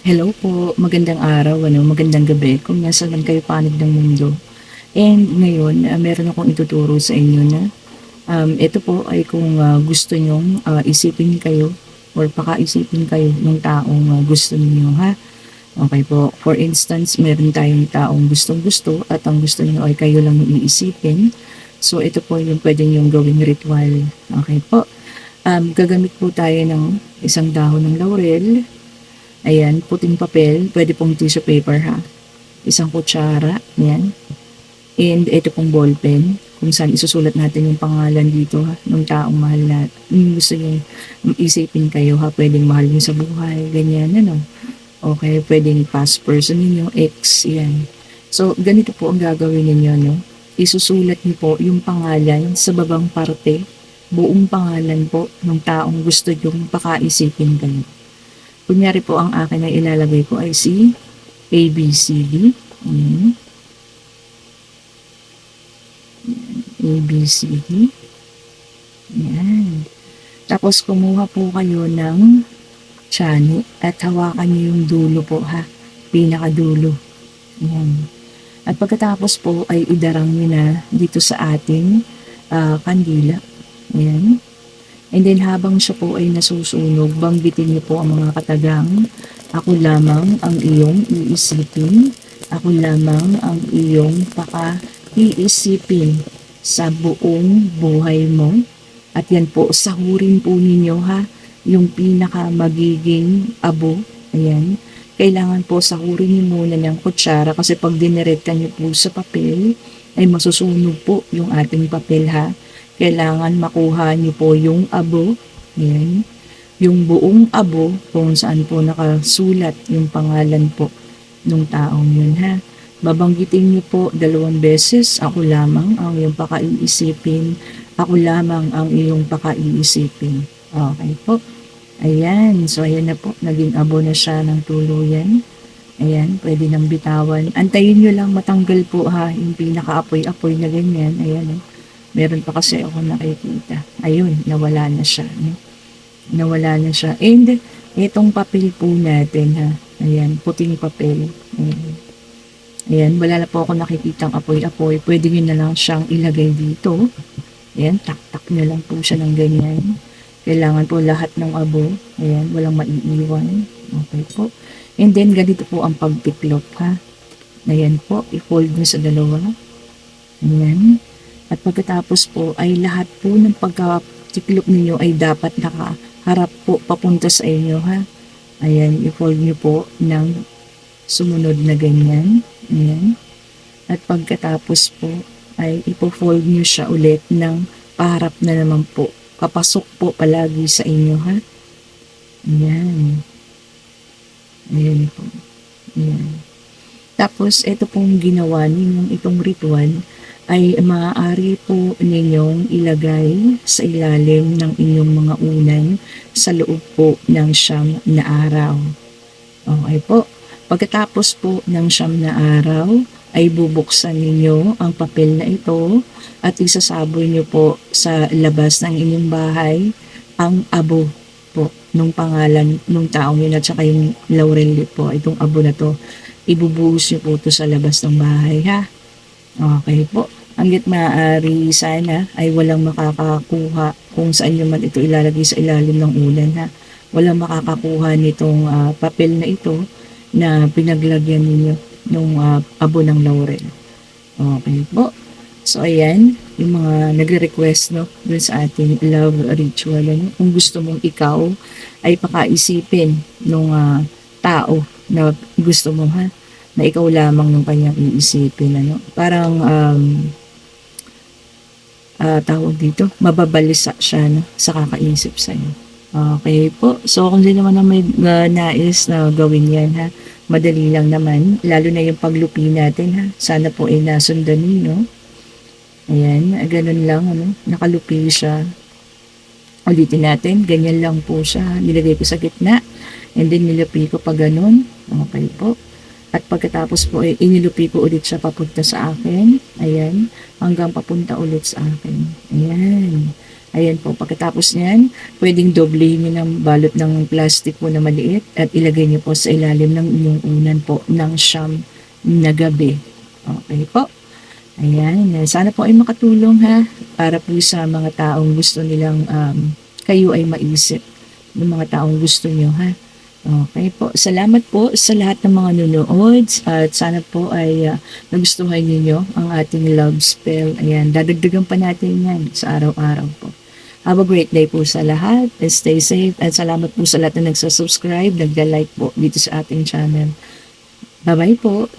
Hello po, magandang araw, magandang gabi kung nasaan man kayo panig ng mundo. And ngayon, meron akong ituturo sa inyo na ito po ay kung gusto nyong isipin kayo or pakaisipin kayo ng taong gusto ninyo, ha. Okay po, for instance, meron tayong taong gustong-gusto at ang gusto niyo ay kayo lang yung iisipin. So ito po yung pwede niyong gawing ritual. Okay po, gagamit po tayo ng isang dahon ng laurel. Ayan, puting papel, pwede pong tissue paper, ha. Isang kutsara, yan. And ito pong ballpen, kung saan isusulat natin yung pangalan dito, ha, ng taong mahal natin. Yung gusto nyo isipin kayo, ha, pwedeng mahal nyo sa buhay, ganyan, ano. Okay, pwedeng past person ninyo, ex, yan. So, ganito po ang gagawin ninyo, no. Isusulat niyo po yung pangalan sa babang parte, buong pangalan po ng taong gusto nyong pakaisipin kayo. Kunyari po ang akin ay ilalagay ko ay si ABCD. Ayan. ABCD. Ayan. Tapos kumuha po kayo ng tiyan at hawakan niyo yung dulo po, ha. Pinakadulo. Ayan. At pagkatapos po ay idarang niyo na dito sa ating kandila. Ayan. And then habang siya po ay nasusunog, banggitin niyo po ang mga katagang, ako lamang ang iyong iisipin, ako lamang ang iyong paka-iisipin sa buong buhay mo. At yan po, sahurin po ninyo, ha, yung pinaka magiging abo. Ayan. Kailangan po sahurin niyo muna ng kutsara kasi pag diniretkan niyo po sa papel, ay masusunog po yung ating papel, ha. Kailangan makuha niyo po yung abo. Ayan. Yung buong abo kung saan po nakasulat yung pangalan po ng taong yun, ha. Babanggitin niyo po 2 beses, ako lamang ang iyong pakaiisipin, ako lamang ang iyong pakaiisipin. Okay po. Ayan. So, ayan na po. Naging abo na siya ng tuluyan. Ayan. Pwede nang bitawan. Antayin nyo lang matanggal po, ha, yung pinaka-apoy-apoy na ganyan. Ayan. Meron pa kasi ako nakikita. Ayun, nawala na siya. No? Nawala na siya. And, itong papel po natin, ha. Ayan, puting papel. Ayan, wala na po ako nakikitang apoy-apoy. Pwede nyo na lang siyang ilagay dito. Ayan, tak-tak nyo lang po siya ng ganyan. Kailangan po lahat ng abo. Ayan, walang maiiwan. Okay po. And then, ganito po ang pagtiklop, ha. Ayan po, i-fold nyo sa dalawa. Ayan. At pagkatapos po, ay lahat po ng pagkatiklop ninyo ay dapat nakaharap po papunta sa inyo, ha. Ayan, i-fold nyo po ng sumunod na ganyan. Ayan. At pagkatapos po, ay ipo-fold nyo siya ulit ng paharap na naman po. Papasok po palagi sa inyo, ha. Ayan. Ayan po. Ayan. Tapos, ito pong ginawa ninyong itong ritual ay maaari po ninyong ilagay sa ilalim ng inyong mga unan sa loob po ng 9 na araw. Okay po. Pagkatapos po ng 9 na araw, ay bubuksan ninyo ang papel na ito at isasaboy nyo po sa labas ng inyong bahay ang abo po nung pangalan nung taong yun at saka yung laurel po, itong abo na to. Ibubuhos nyo po ito sa labas ng bahay, ha. Okay po. Hanggat maaari sana ay walang makakakuha kung saan nyo man ito ilalagay sa ilalim ng ulan, ha. Walang makakakuha nitong papel na ito na pinaglagyan ninyo nung abo ng laurel. Okay po. So, ayan, yung mga nagre-request, no, dun sa ating love ritual, ano, kung gusto mong ikaw ay pakaisipin nung tao na gusto mo, ha, na ikaw lamang ng kanyang iisipin, ano. Parang, tawag dito, mababalisa siya, no, sa kakaisip sa'yo. Okay po. So, kung sino man na may nais na gawin yan, ha, madali lang naman. Lalo na yung paglupi natin, ha. Sana po ay nasundan ninyo. Ayan, ganun lang, ano. Nakalupi siya. Ulitin natin, ganyan lang po siya. Nilagay ko sa gitna. And then, nilupi ko pa ganun. Okay po. At pagkatapos po, inilupi ko ulit siya papunta sa akin. Ayan. Hanggang papunta ulit sa akin. Ayan. Ayan po, pagkatapos niyan, pwedeng doblehin niyo ng balot ng plastic po na maliit at ilagay niyo po sa ilalim ng inyong unan po ng siyam na gabi. Okay po. Ayan, sana po ay makatulong ha, para po sa mga taong gusto nilang kayo ay maisip, ng mga taong gusto niyo ha. Okay po, salamat po sa lahat ng mga nanonood at sana po ay nagustuhan niyo ang ating love spell. Ayan, dadagdagan pa natin yan sa araw-araw po. Have a great day po sa lahat. Stay safe at salamat po sa lahat na nagsasubscribe, nagda-like po dito sa ating channel. Bye-bye po.